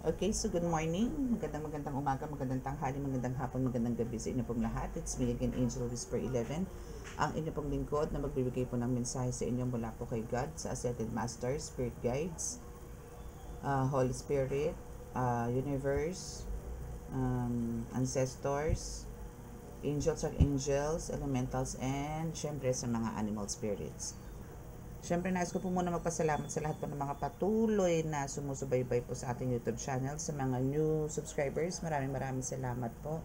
Okay, so good morning. Magandang umaga, magandang tanghali, magandang hapon, magandang gabi sa inyo pong lahat. It's me again, Angel Whisper 11, ang inyo pong lingkod na magbibigay po ng mensahe sa inyo mula po kay God, sa Ascended Masters, Spirit Guides, Holy Spirit, Universe, Ancestors, Angels or Angels, Elementals, and syempre sa mga Animal Spirits. Siyempre, nais ko po muna magpasalamat sa lahat po ng mga patuloy na sumusubaybay po sa ating YouTube channel. Sa mga new subscribers, maraming salamat po.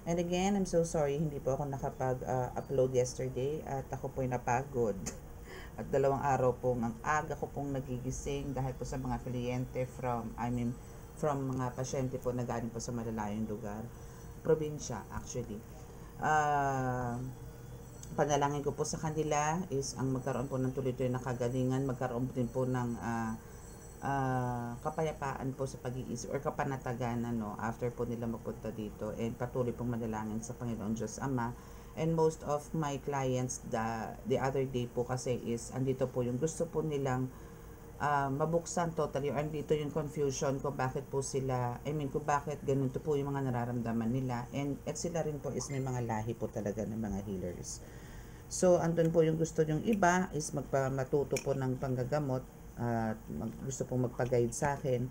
And again, I'm so sorry, hindi po ako nakapag-upload yesterday at ako po'y napagod. At 2 araw pong ang aga ko pong nagigising dahil po sa mga kliyente from mga pasyente po na galing po sa malalayong lugar. Probinsya, actually. Panalangin ko po sa kanila is ang magkaroon po ng tuloy-tuloy na kagalingan, magkaroon din po ng kapayapaan po sa pag-iisip or kapanatagan after po nila mapunta dito, and patuloy pong manalangin sa Panginoon Diyos Ama. And most of my clients the other day po kasi is andito po yung gusto po nilang mabuksan totally, or andito yung confusion kung bakit po sila, kung bakit ganito po yung mga nararamdaman nila, and at sila rin po is may mga lahi po talaga ng mga healers. So, andun po yung gusto yung iba is matuto po ng panggagamot at gusto pong magpa-guide sa akin.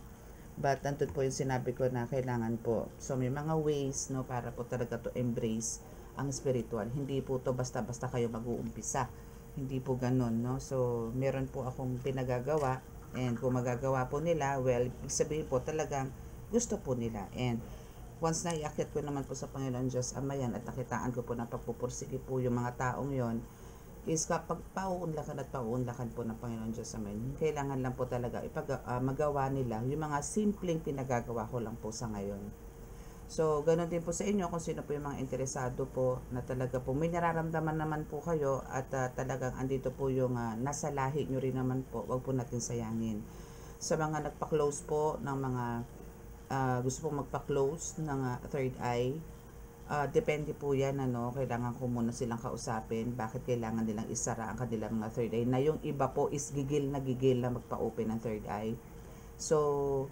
But andun po yung sinabi ko na kailangan po. So, may mga ways para po talaga to embrace ang spiritual. Hindi po to basta-basta kayo mag-uumpisa. Hindi po ganun, no? So, meron po akong pinagagawa, and kung magagawa po nila, well, ibig sabihin po talagang gusto po nila. And once na iakyat ko naman po sa Panginoon Diyos Ama yan at nakitaan ko po na pagpupursige po yung mga taong yon, is kapag pauunlakan po ng Panginoon Diyos Ama, kailangan lang po talaga magawa nila yung mga simpleng pinagagawa ko lang po sa ngayon. So, ganoon din po sa inyo kung sino po yung mga interesado po na talaga po may nararamdaman naman po kayo at talagang andito po yung nasa lahi nyo rin naman po, wag po natin sayangin. Sa mga nagpa-close po ng mga gusto pong magpa-close ng third eye, depende po yan, kailangan ko muna silang kausapin bakit kailangan nilang isara ang kanilang mga third eye, na yung iba po is gigil na magpa-open ng third eye. So,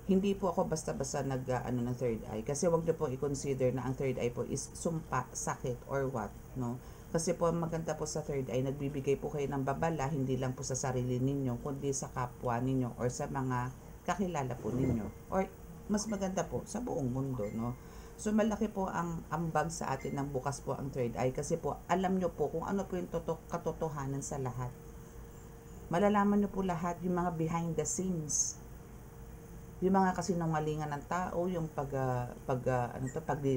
hindi po ako basta-basta ng third eye, kasi wag niyo po i-consider na ang third eye po is sumpa, sakit, or what, no? Kasi po maganda po sa third eye, nagbibigay po kayo ng babala, hindi lang po sa sarili ninyo, kundi sa kapwa ninyo or sa mga kakilala po ninyo, or mas maganda po sa buong mundo, no? So, malaki po ang ambag sa atin ng bukas po ang third eye, kasi po alam nyo po kung ano po yung katotohanan sa lahat. Malalaman nyo po lahat yung mga behind the scenes, yung mga kasinungalingan ng tao, yung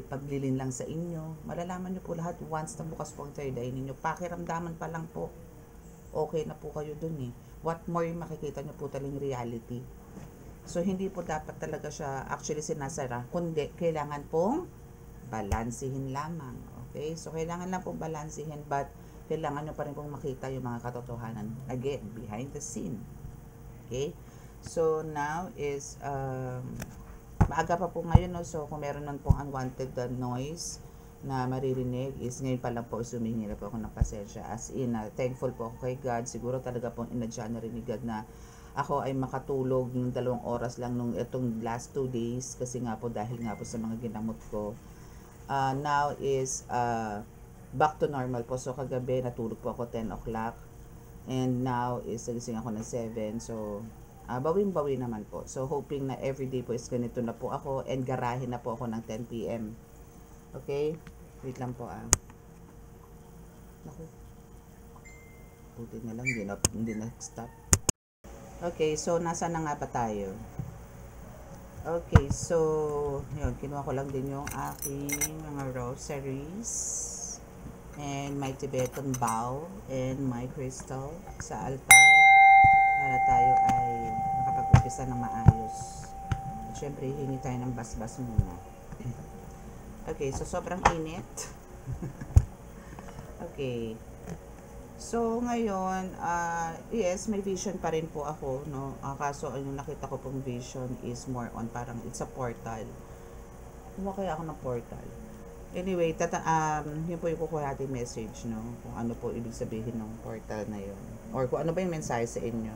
paglilin lang sa inyo. Malalaman nyo po lahat once na bukas po ang third eye ninyo. Pakiramdaman pa lang po, okay na po kayo dun eh. What more yung makikita nyo po taling reality. So, hindi po dapat talaga siya actually sinasara, kundi kailangan pong balansihin lamang. Okay? So, kailangan lang pong balansihin, but kailangan nyo pa rin pong makita yung mga katotohanan. Again, behind the scene. Okay? So, now is, maaga pa po ngayon, no? So, kung meron nun pong unwanted noise na maririnig, is ngayon pa lang po sumihingi na po ako ng pasensya. As in, thankful po ako kay God. Siguro talaga pong inadya na rin ni God na ako ay makatulog ng 2 oras lang nung itong last 2 days, kasi nga po dahil nga po sa mga ginamot ko. Now is back to normal po. So, kagabi natulog po ako 10 o'clock, and now is nagising ako ng 7. So, bawing-bawi naman po. So, hoping na everyday po is ganito na po ako, and garahin na po ako ng 10 p.m. Okay? Wait lang po Naku. Buti na lang, hindi na stop. Okay, so nasa na nga ba tayo? Okay, so yun, kinuha ko lang din yung aking mga rosaries and my Tibetan bow and my crystal sa altar para tayo ay makapag-umpisa ng maayos. At syempre, hingi tayo ng basbas muna. Okay, so sobrang init. Okay. So, ngayon, yes, may vision pa rin po ako, no? Kaso, yung nakita ko pong vision is more on parang it's a portal. Kuha kaya ako ng portal. Anyway, yun po yung kukuha natin message, no? Kung ano po ibig sabihin ng portal na yun. Or kung ano ba yung mensahe sa inyo.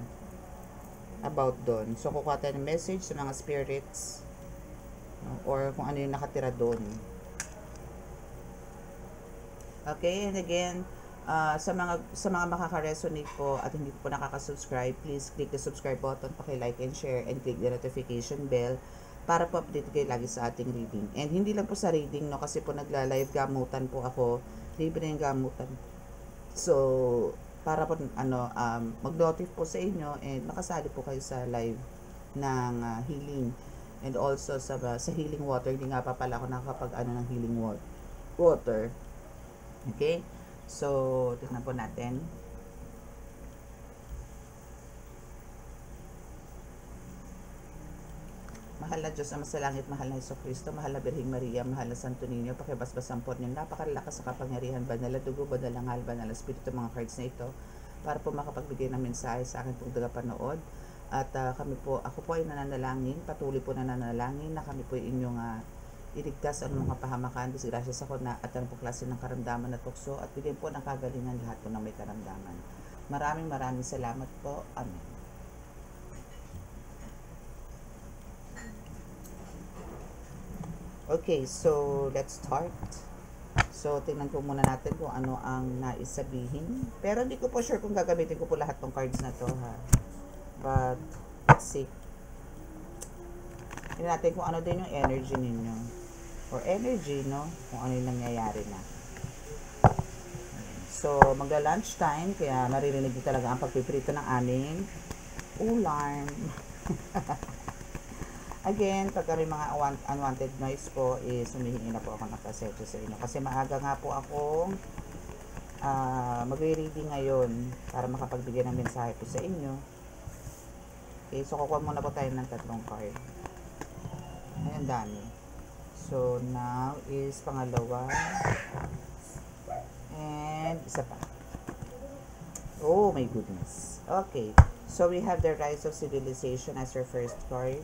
about doon. So, kukuha tayo ng message sa mga spirits, no? Or kung ano yung nakatira doon. Okay, and again, sa mga makaka-resonate po at hindi po nakaka-subscribe, please click the subscribe button, paki-like and share, and click the notification bell para po update kayo lagi sa ating reading. And hindi lang po sa reading, no, kasi po nagla-live gamutan po ako, libre yung gamutan. So, para po mag-notif po sa inyo and makasali po kayo sa live ng healing. And also sa healing water, hindi nga pa pala ako nakakapag ng healing water. Okay? So, tignan po natin. Mahal na Diyos ang sa langit, mahal na Jesucristo, mahal na Birheng Maria, mahal na Santo Niño, pakibasbasan po niyong napakalakas sa kapangyarihan, banal na dugo, banal na ngal, banal na espiritu, mga cards na ito, para po makapagbigay ng mensahe sa akin pong tagapanood. At ako po ay nananalangin, patuloy po nananalangin na kami po ay inyong iligtas ang mga pahamakan, disgrasya sa kuna at ang klase ng karamdaman at tukso at bigyan po ng kagalingan lahat po ng may karamdaman. Maraming salamat po. Amen. Okay, so let's start. So, tingnan po muna natin kung ano ang nais sabihin. Pero hindi ko po sure kung gagamitin ko po lahat ng cards na to, ha. But, let's see. Tingnan natin kung ano din yung energy ninyo. Or energy, no? Kung ano yung nangyayari na. So, magla-lunch time, kaya maririnig nyo talaga ang pagpiprito ng aming ulam. Again, pagka may mga unwanted noise po, is humihingi na po ako ng pasensya sa inyo. Kasi maaga nga po akong magre-reading ngayon para makapagbigay ng mensahe po sa inyo. Okay, so kukuha muna po tayo ng 3 card. Ayan, dami. So, now is pangalawa. And isa pa. Oh my goodness. Okay. So, we have the rise of civilization as your first card.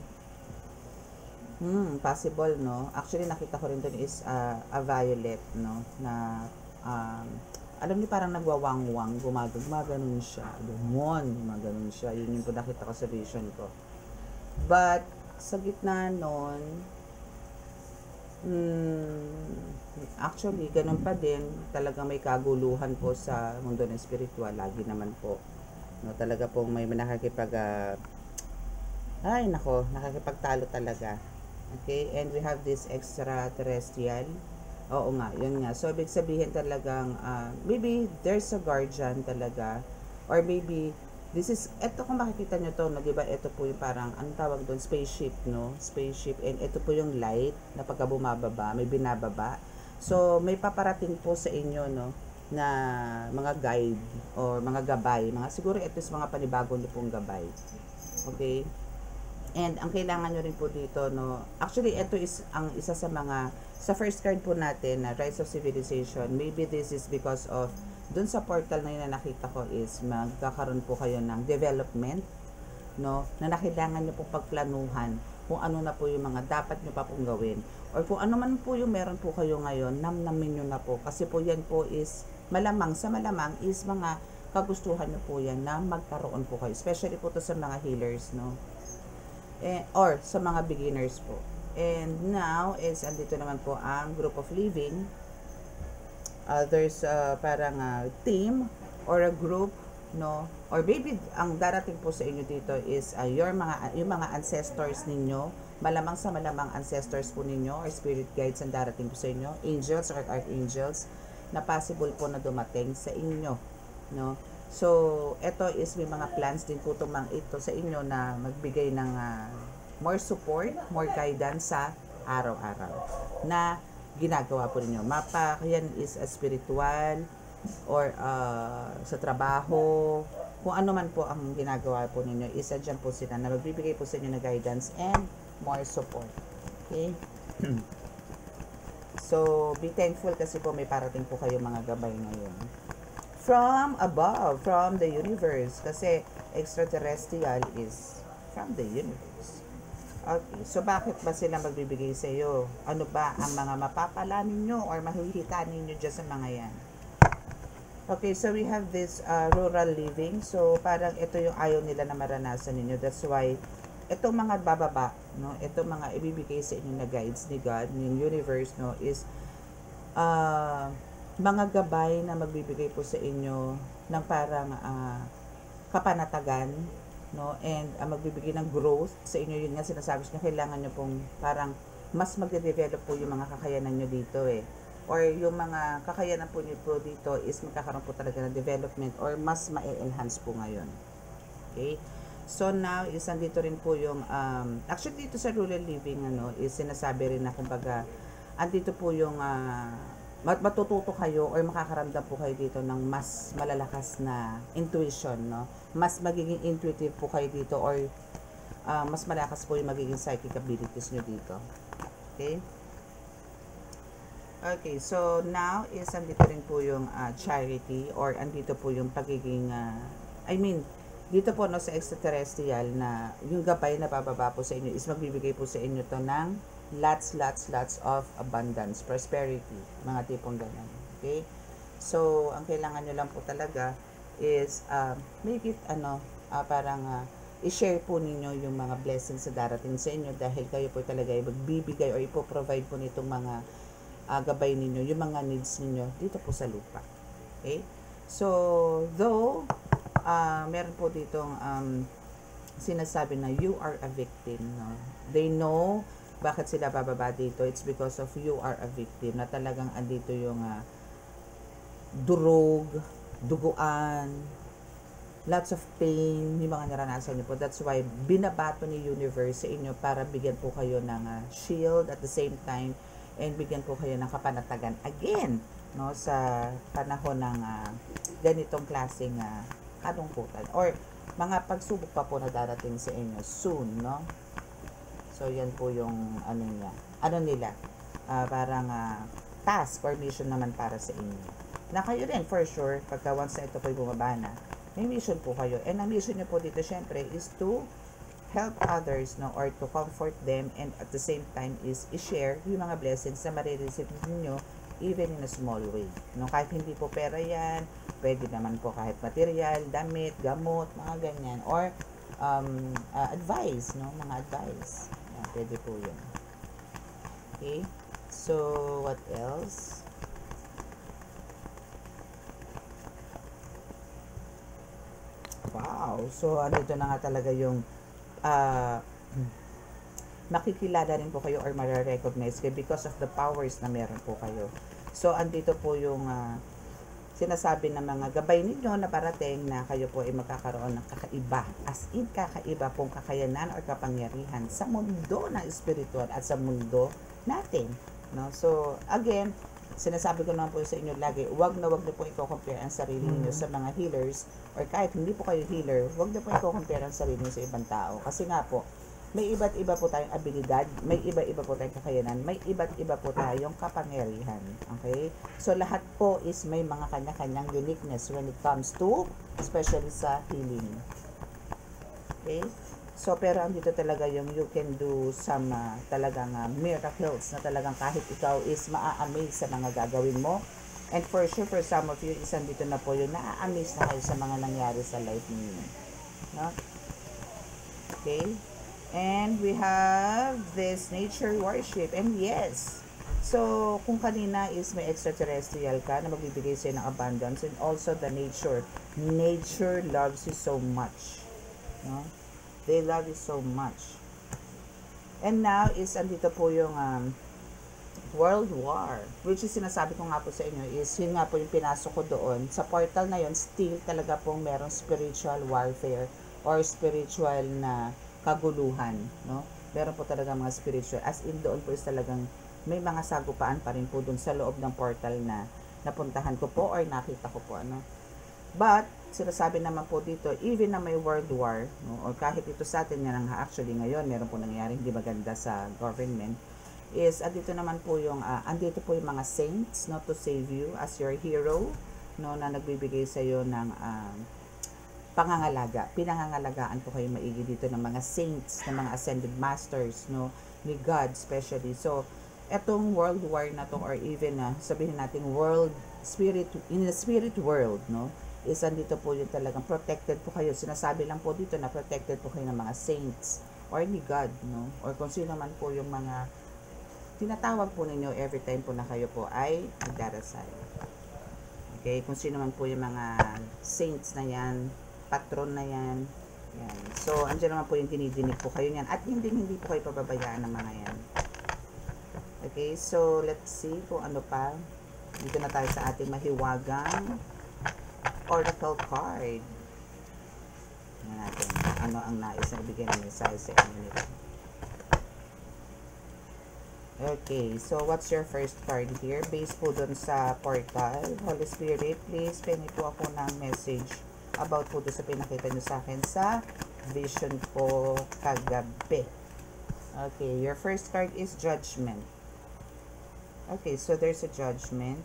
Possible, no? Actually, nakita ko rin doon is a violet, no? Na, alam niyo parang nagwawang-wang, gumaganon siya. Gumaganon siya. Yun yung po nakita ko sa vision ko. But, sa gitna nun, actually, ganun pa din. Talaga may kaguluhan po sa mundo ng spiritual. Lagi naman po. No, talaga pong may nakakipagtalo talaga. Okay, and we have this extraterrestrial. Oo nga, yun nga. So, ibig sabihin talagang, maybe there's a guardian talaga. Or maybe, eto kung makikita nyo to, no, diba, ito po yung parang, ang tawag doon, spaceship, no? Spaceship, and ito po yung light, na pagka bumababa, may binababa. So, may paparating po sa inyo, no, na mga guide, or mga gabay, siguro ito is mga panibagong nyo pong gabay. Okay? And, ang kailangan nyo rin po dito, no, actually, ito is ang isa sa first card po natin, na Rise of Civilization, maybe this is because of dun sa portal na yun na nakita ko is magkakaroon po kayo ng development, no, na kailangan nyo po pagplanuhan kung ano na po yung mga dapat nyo pa pong gawin or kung ano man po yung meron po kayo ngayon, namnamin nyo na po kasi po yan po is malamang is mga kagustuhan nyo po yan na magkaroon po kayo, especially po to sa mga healers, no, or sa mga beginners po. And now is andito naman po ang group of living. There's parang team or a group, no, or maybe ang darating po sa inyo dito is yung mga ancestors ninyo, malamang ancestors po ninyo or spirit guides ang darating po sa inyo, angels or archangels na possible po na dumating sa inyo, no. So ito is may mga plans din po ito sa inyo na magbigay ng more support, more guidance sa araw-araw na ginagawa po ninyo. Yan is spiritual or sa trabaho, kung ano man po ang ginagawa po ninyo, isa dyan po sila na magbibigay po sa inyo na guidance and more support. Okay? So, be thankful kasi po may parating po kayo mga gabay ngayon. From above, from the universe. Kasi extraterrestrial is from the universe. Okay, so bakit ba sila magbibigay sa iyo? Ano ba ang mga mapapala ninyo or mahihita ninyo dyan sa mga yan? Okay, so we have this rural living. So parang ito yung ayaw nila na maranasan ninyo. That's why itong mga bababa, no, itong mga ibibigay sa inyo na guides ni God, ng universe, no, is mga gabay na magbibigay po sa inyo ng parang kapanatagan, no, and magbibigay ng growth sa inyo. Yun nga sinasabi ko, kailangan nyo pong parang mas magde-develop po yung mga kakayanan nyo dito or yung mga kakayanan po nyo po dito is magkakaroon po talaga ng development or mas ma-enhance po ngayon. Okay? So now is andito rin po yung actually dito sa rural living is sinasabi rin na kumbaga andito po yung matututo kayo or makakaramdam po kayo dito ng mas malalakas na intuition, no? Mas magiging intuitive po kayo dito or mas malakas po yung magiging psychic abilities nyo dito. Okay? Okay, so now is andito rin po yung charity or andito po yung pagiging dito po no sa extraterrestrial na yung gabay na bababa po sa inyo is magbibigay po sa inyo to ng lots of abundance, prosperity, mga tipong ganyan. Okay? So, ang kailangan nyo lang po talaga is make it i-share po ninyo yung mga blessings na darating sa inyo dahil kayo po talaga ay magbibigay or ipo-provide po nitong mga gabay ninyo, yung mga needs ninyo dito po sa lupa. Okay? So, though, meron po ditong sinasabi na you are a victim. No? They know bakit sila bababa dito. It's because of you are a victim. Na talagang andito yung durog, duguan, lots of pain, yung mga naranasan niyo po. That's why binabato ni universe sa inyo para bigyan po kayo ng shield at the same time and bigyan po kayo ng kapanatagan again, no, sa panahon ng ganitong klaseng kalungkutan or mga pagsubok pa po na darating sa inyo soon, no. So yan po yung nila parang task or mission naman para sa inyo na kayo din for sure pagka once na ito po bumaba na, may mission po kayo, and ang mission nyo po dito syempre is to help others, no, or to comfort them, and at the same time is i-share yung mga blessings na marireceive niyo even in a small way, no, kahit hindi po pera yan, pwede naman po kahit material, damit, gamot, mga ganyan, or advice, no, mga advice, yan, pwede po yun. Okay, so what else? Wow, so andito na nga talaga yung makikilala rin po kayo or mare-recognize kayo because of the powers na meron po kayo. So, andito po yung sinasabi ng mga gabay ninyo na parating na kayo po ay magkakaroon ng kakaiba. As in, kakaiba pong kakayanan or kapangyarihan sa mundo ng spiritual at sa mundo natin. No? So, again, sinasabi ko naman po sa inyo lagi, wag na po i-compare ang sarili niyo sa mga healers or kahit hindi po kayo healer, wag na po i-compare ang sarili niyo sa ibang tao. Kasi nga po, may iba't iba po tayong abilidad, may iba-iba po tayong kakayanan, may iba't iba po tayong kapangyarihan. Okay? So, lahat po is may mga kanya-kanyang uniqueness when it comes to, especially sa healing. Okay? So, pero andito talaga yung you can do some talagang miracles na talagang kahit ikaw is maa-amaze sa mga gagawin mo. And for sure, for some of you, isang dito na po yung naa-amaze na kayo sa mga nangyari sa life niyo. No? Okay? And we have this nature worship. And yes, so kung kanina is may extraterrestrial ka na magbibigay sa'yo ng abundance, and also the nature. Nature loves you so much. No? They love you so much. And now is andito po yung World War, which is sinasabi ko nga po sa inyo is yun nga po yung pinasok ko doon. Sa portal na yun, still talaga pong merong spiritual warfare or spiritual na kaguluhan, no? Meron po talaga mga spiritual. As in doon po is talagang may mga sagupaan pa rin po doon sa loob ng portal na napuntahan ko po or nakita ko po, ano. But, sinasabi naman po dito, even na may world war, no, or kahit ito sa atin nga actually ngayon, meron po nangyaring di maganda sa government, is andito naman po yung, andito po yung mga saints, no, to save you as your hero, no, na nagbibigay sa iyo ng pangangalaga. Pinangangalagaan po kayo maigi dito ng mga saints, ng mga ascended masters, no, ni God especially. So, etong world war na to or even sabihin natin world in the spirit world, no, is andito po yung talagang protected po kayo. Sinasabi lang po dito na protected po kayo ng mga saints or ni God, no, or kung sino man po yung mga tinatawag po ninyo every time po na kayo po ay nagdarasal. Okay, kung sino man po yung mga saints na yan, patron na yan, yan. So, andyan naman po yung dinidinig po kayo niyan. At hindi po kayo pababayaan ng mga yan. Okay, so let's see kung ano pa. Dito na tayo sa ating mahiwagang oracle card. Tingnan natin ano ang nais na ibigay ng mensahe sa inyo nito. Okay, so what's your first card here? Based po dun sa portal. Holy Spirit, please pengi po ako ng message about po dun sa pinakita nyo sa akin sa vision ko kagabi. Okay, your first card is Judgment. Okay, so there's a judgment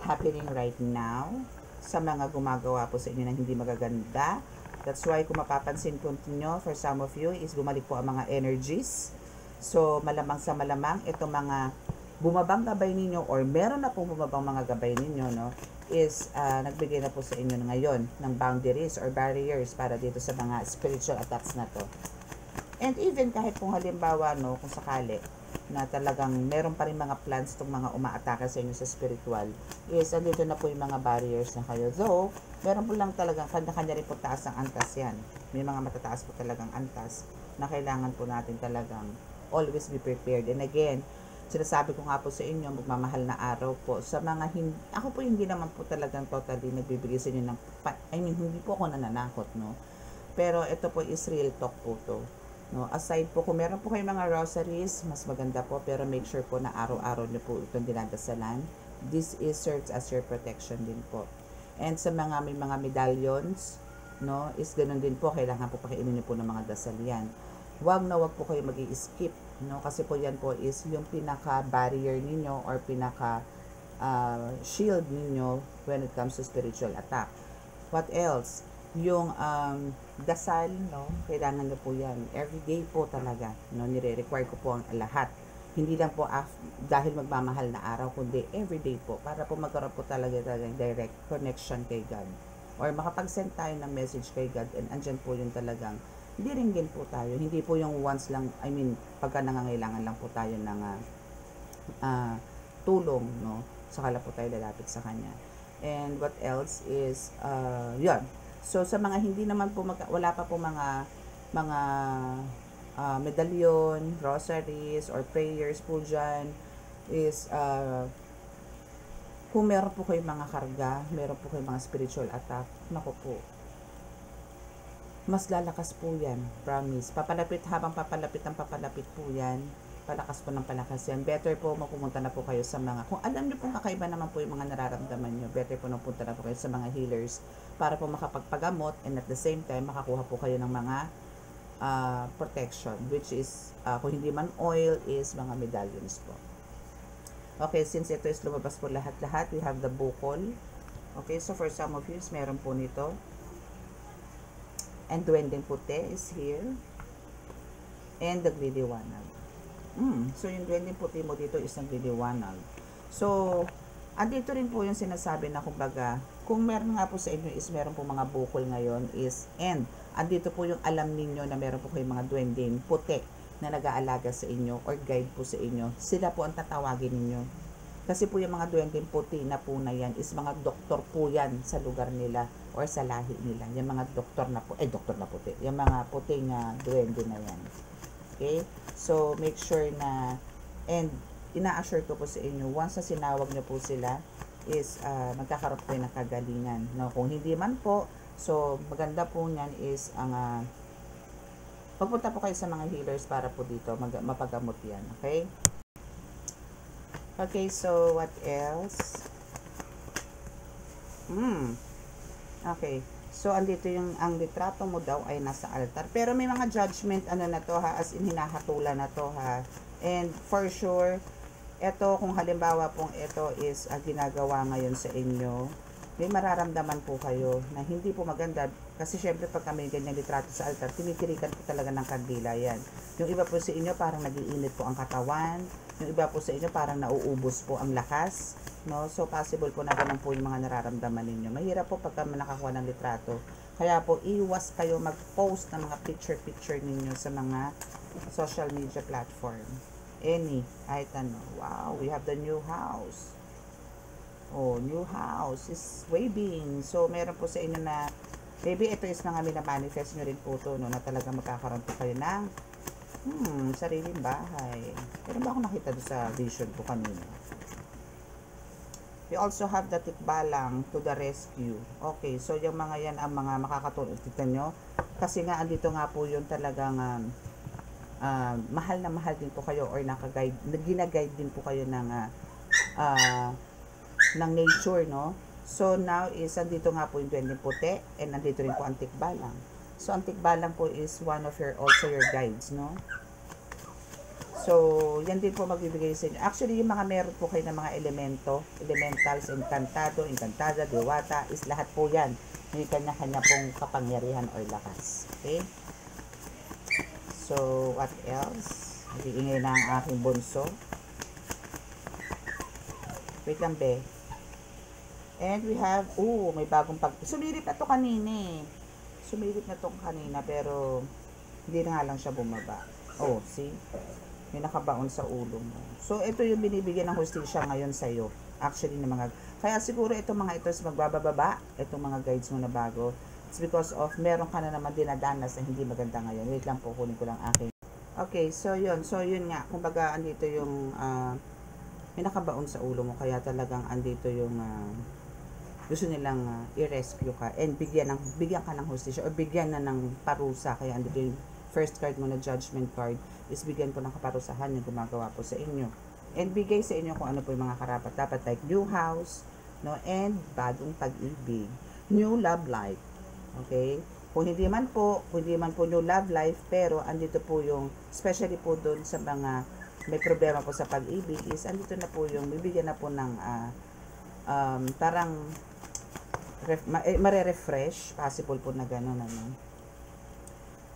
happening right now sa mga gumagawa po sa inyo na hindi magaganda. That's why kung mapapansin po ninyo, for some of you, is bumalik po ang mga energies. So, malamang sa malamang, itong mga bumabang gabay ninyo or meron na pong bumabang mga gabay ninyo, no, is nagbigay na po sa inyo ngayon ng boundaries or barriers para dito sa mga spiritual attacks na to. And even kahit kung halimbawa, no, kung sakali, na talagang meron pa rin mga plans itong mga umaatake sa inyo sa spiritual, is andito na po yung mga barriers na kayo. Though, meron po lang talagang kanya-kanya rin po taas ang antas yan. May mga matataas po talagang antas na kailangan po natin talagang always be prepared. And again, sinasabi ko nga po sa inyo, magmamahal na araw po. Sa mga hindi, ako po hindi naman po talagang totally nagbibigay sa inyo ng, hindi po ako nananakot, no? Pero ito po is real talk po to. No, aside po, kung meron po kayong mga rosaries, mas maganda po, pero make sure po na araw-araw nyo po itong dinadasalan. This is serves as your protection din po. And sa mga may mga medallions, no, is ganun din po, kailangan po pakiinin nyo po ng mga dasal yan. Wag po kayo mag-i-skip, no, kasi po yan po is yung pinaka-barrier ninyo or pinaka-shield ninyo when it comes to spiritual attack. What else? Yung dasal, no, kailangan nyo po yan everyday po talaga, no, nire-require ko po ang lahat, hindi lang po dahil magmamahal na araw, kundi everyday po, para po magkaroon po talaga direct connection kay God or makapag-send tayo ng message kay God, and andyan po yung talagang diringgin po tayo, hindi po yung once lang, pagka nangangailangan lang po tayo ng tulong, no, saka lang po tayo lalapit sa Kanya. And what else is yun. So sa mga hindi naman po wala pa po mga medallion, rosaries or prayers po dyan, is kung meron po kayong mga karga, meron po kayong mga spiritual attack, naku po, mas lalakas po yan, promise. Habang papalapit po yan, palakas po ng palakas yan. Better po mapumunta na po kayo sa mga, kung alam nyo po kakaiba naman po yung mga nararamdaman nyo, better po napunta na po kayo sa mga healers para po makapagpagamot, and at the same time makakuha po kayo ng mga protection, which is kung hindi man oil, is mga medallions po. Okay, since ito is lumabas po lahat-lahat, we have the bukol. Okay, so for some of you, meron po nito. And duwendeng puti is here. And the gliliwanag. So yung duwendeng puti mo dito is nagliliwanag. So, andito rin po yung sinasabi na kumbaga, kung meron nga po sa inyo is meron po mga bukol ngayon is, and andito po yung alam ninyo na meron po kayong mga duwendeng puti na nag-aalaga sa inyo or guide po sa inyo. Sila po ang tatawagin ninyo. Kasi po yung mga duwendeng puti na po na yan is mga doktor po yan sa lugar nila or sa lahi nila. Yung mga doktor na puti. Yung mga puting duwende na yan. Okay? So, make sure na, and ina-assure ko po sa inyo, once na sinawag nyo po sila, is magkakaroon po ng kagalingan. No? Kung hindi man po, so maganda po niyan is ang pagpunta po kayo sa mga healers para po dito mapagamot yan. Okay? Okay, so what else? Okay. So, andito yung, ang litrato mo daw ay nasa altar. Pero may mga judgment, na to ha, as in hinahatulan na to ha. And for sure, ito, kung halimbawa pong ito is ginagawa ngayon sa inyo, may mararamdaman po kayo na hindi po maganda. Kasi syempre, pag kami ganyan litrato sa altar, tinitirikan po talaga ng kandila yan. Yung iba po sa inyo, parang nag-iinit po ang katawan, Yung iba po sa inyo parang nauubos po ang lakas, no? So possible po na ganun po yung mga nararamdaman ninyo. Mahirap po pagka nakakuha ng litrato. Kaya po iwas kayo mag-post ng mga picture ninyo sa mga social media platform. Kahit ano. Wow, we have the new house. Oh, new house is waving. So meron po sa inyo na maybe ito is mga minamanifest nyo rin po to, no, na talagang magkakaroon po kayo ng sariling bahay. Pero ba ako nakita doon sa vision ko kanina? We also have the tikbalang to the rescue. Okay, so yung mga yan ang mga makakatulong. Tignan nyo. Kasi nga, andito nga po yung talagang mahal na mahal din po kayo or nakaguide, ginaguide din po kayo ng nature, no? So now is, andito nga po yung duwendeng puti and andito rin po ang tikbalang. So, ang tikbalang po is one of also your guides, no? So, yan din po magbibigay sa inyo. Actually, yung mga meron po kayo ng mga elementals, encantado, encantada, diwata, is lahat po yan. May kanya-kanya pong kapangyarihan or lakas. Okay? So, what else? Nag-iingay na ang aking bunso. Wait lang, be. And we have, may bagong sumilip na to kanina. Sumilip na to kanina, pero hindi na nga lang siya bumaba. Oh, see? May nakabaon sa ulo mo. So, ito yung binibigyan ng hustisya ngayon sa'yo. Actually, ng mga, kaya siguro itong mga ito is magbababa, itong mga guides mo na bago. It's because of, meron ka na naman dinadanas na hindi maganda ngayon. Wait lang po, kunin ko lang aking. Okay, so yun. So, yun nga. Kumbaga, andito yung, may nakabaon sa ulo mo. Kaya talagang andito yung, gusto nilang i-rescue ka and bigyan ka ng hustisya or bigyan na ng parusa. Kaya andito yung first card mo na judgment card is bigyan po ng kaparusahan yung gumagawa po sa inyo. And bigay sa inyo kung ano po yung mga karapat dapat, like new house, no, and bagong pag-ibig, new love life. Okay? Kung hindi man po new love life, pero andito po yung, especially po doon sa mga may problema po sa pag-ibig, is andito na po yung bibigyan na po ng parang mare-refresh, possible po na gano'n, ano.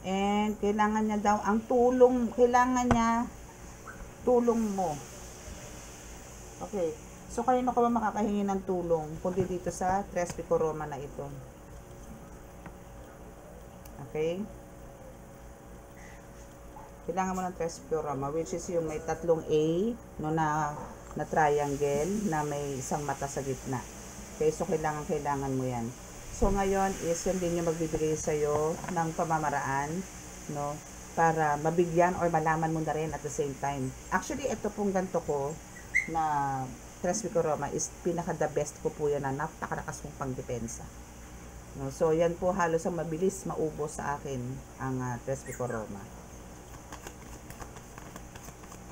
And kailangan niya daw ang tulong, tulong mo. Okay. So kanino ka ba makakahingi ng tulong kundi dito sa Tres Pico Roma na ito? Okay? Kailangan mo ng Tres Pico Roma, which is yung may tatlong A, no, na triangle na may isang mata sa gitna. Okay, so kailangan mo yan. So ngayon is yun din yung magbibigay sa'yo ng pamamaraan, no, para mabigyan or malaman mo na rin at the same time. Actually, ito pong ganito ko na Tres Pico Roma is pinaka the best ko po yan na napakalakas kong pangdepensa. No, so yan po halos ang mabilis maubos sa akin ang Tres Pico Roma.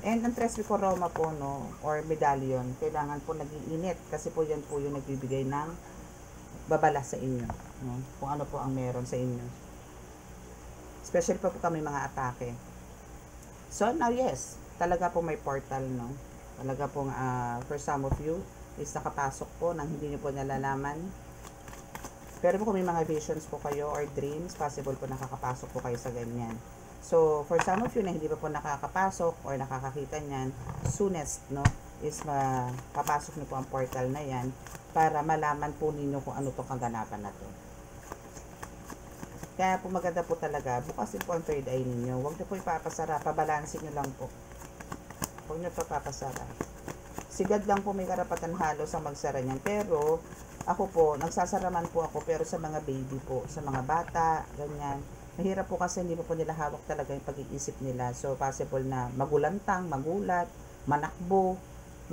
And ang Tres Pico Roma po, no, or medallion, kailangan po nag-iinit kasi po yan po yung nagbibigay ng babala sa inyo, no? Kung ano po ang meron sa inyo. Especially po kami mga atake. So now, yes, talaga po may portal, no? Talaga pong for some of you is nakapasok po nang hindi niyo po nalalaman. Pero po kung may mga visions po kayo or dreams, possible po nakakapasok po kayo sa ganyan. So, for some of you na hindi pa po nakakapasok or nakakakita niyan, soonest, no, is papasok niyo po ang portal na yan para malaman po ninyo kung ano itong kaganapan na to. Kaya po maganda po talaga, bukasin po ang third eye ninyo. Huwag niyo po ipapasara, pabalansin niyo lang po. Huwag niyo pa papasara. Sigad lang po may karapatan halos ang magsara niyan. Pero, ako po, nagsasaraman po ako, pero sa mga baby po, sa mga bata, ganyan. Mahirap po kasi hindi po nila hawak talaga yung pag-iisip nila. So, possible na magulantang, magulat, manakbo,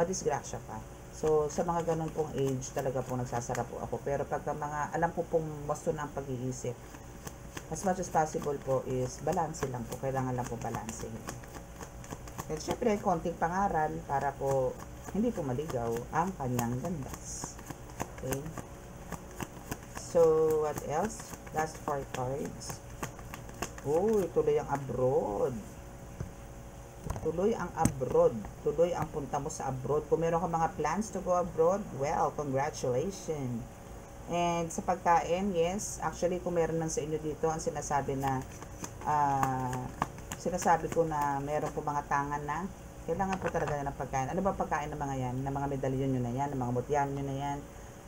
madisgrasya pa. So, sa mga ganun pong age, talaga po nagsasara po ako. Pero pagka mga, alam ko pong basto na ang pag-iisip, as much as possible po is, balance lang po. Kailangan lang po balance. At syempre, konting pangaral para po, hindi po maligaw ang kanyang landas. Okay? So, what else? Last 4 cards. Uy, tuloy ang abroad. Tuloy ang abroad. Tuloy ang punta mo sa abroad. Kung meron ka mga plans to go abroad, well, congratulations. And sa pagkain, yes, actually kung meron lang sa inyo dito, ang sinasabi na, sinasabi ko na meron po mga tangan na, kailangan po talaga ng pagkain. Ano ba pagkain ng mga yan? Ng mga medalyon nyo na yan, ng mga mutyan nyo na yan,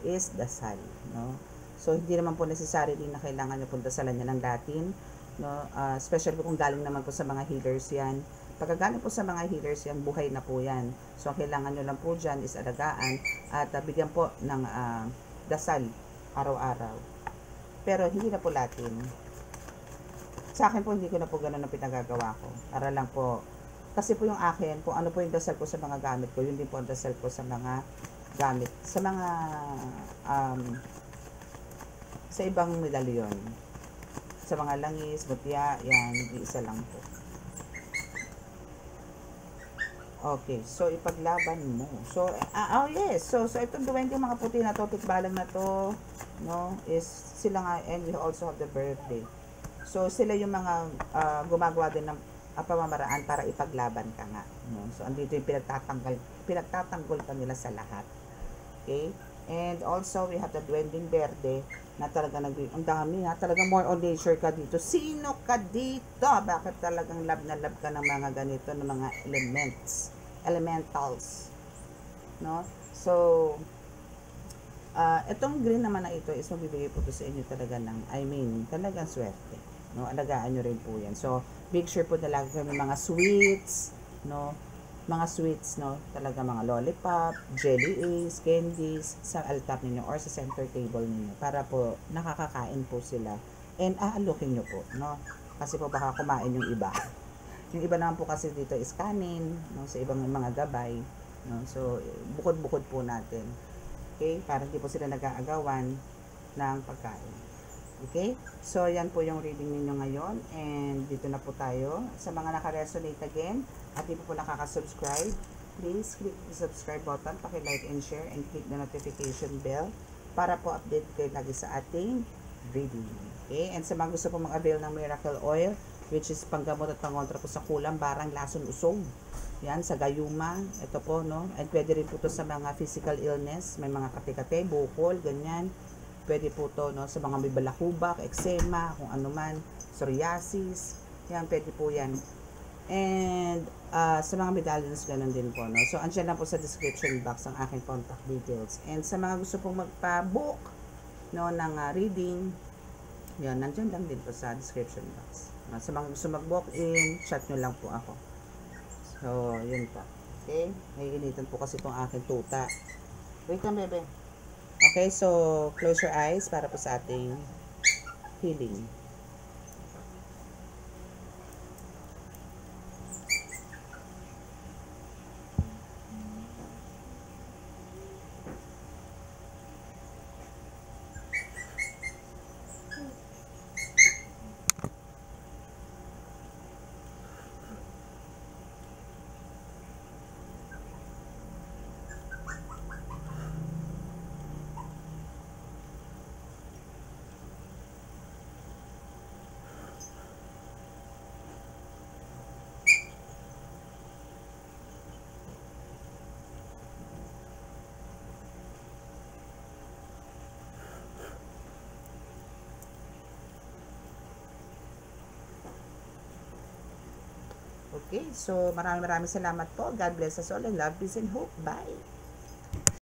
is dasal, no? So, hindi naman po necessary din na kailangan nyo pong dasalan yan ng Latin, no? Especially kung galing naman po sa mga healers yan. Pagka galing po sa mga healers yan, buhay na po yan. So, ang kailangan nyo lang po dyan is alagaan at bigyan po ng dasal araw-araw. Pero hindi na po Latin. Sa akin po, hindi ko na po ganun ang pinagagawa ko. Para lang po, kasi po yung akin, kung ano po yung dasal ko sa mga gamit ko, yun din po ang dasal ko sa mga gamit, sa mga, sa ibang medalyon. Sa mga langis, mutya, yan, isa lang po. Okay, so ipaglaban mo. So, oh yes, so itong 20 mga puti na to, tikbalang na to, no, is sila nga, and we also have the birthday. So, sila yung mga gumagawa din ng pamamaraan para ipaglaban ka nga. No? So, andito yung pinagtatanggol ka nila sa lahat. Okay? And also, we have the Duending Verde na talaga ang dami ha. Talaga more on nature ka dito. Sino ka dito? Bakit talagang love na love ka ng mga ganito, ng mga elementals? No? So, itong green naman na ito is magbibigay po to sa inyo talaga ng, talagang swerte. No, alagaan nyo rin po yan. So, make sure po na lagi kami mga sweets, no, mga sweets, no, talaga mga lollipop, jelly ace, candies, sa altar ninyo or sa center table ninyo para po nakakakain po sila and aalukin nyo po, no, kasi po baka kumain yung iba. Yung iba naman po kasi dito is kanin, no, sa ibang mga gabay, no, so bukod-bukod po natin, okay, para hindi po sila nag-aagawan ng pagkain. Okay? So, yan po yung reading ninyo ngayon. And dito na po tayo. Sa mga naka-resonate again, at di po nakaka-subscribe, please click the subscribe button, paki-like and share, and click the notification bell para po update kayo lagi sa ating reading. Okay? And sa mga gusto po mag-avail ng miracle oil, which is panggamot at pangontra po sa kulang, barang, lason, usog. Yan, sa gayuma. Ito po, no? And pwede rin po to sa mga physical illness. May mga kate-kate, bukol, ganyan. Pwede po to, no, sa mga may balakubak, eczema, kung ano man, psoriasis, yan, pwede po yan. And, sa mga medallions, ganun din po, no. So, andyan lang po sa description box ang aking contact details. And sa mga gusto pong magpa-book, no, ng reading, yan, nandyan lang din po sa description box. Sa mga gusto mag-book in, chat nyo lang po ako. So, yun po. Okay? Naiinitan po kasi itong aking tuta. Wait lang, bebe. Okay, so close your eyes para po sa ating healing. Okay, so maraming salamat po. God bless us all and love, peace, and hope. Bye!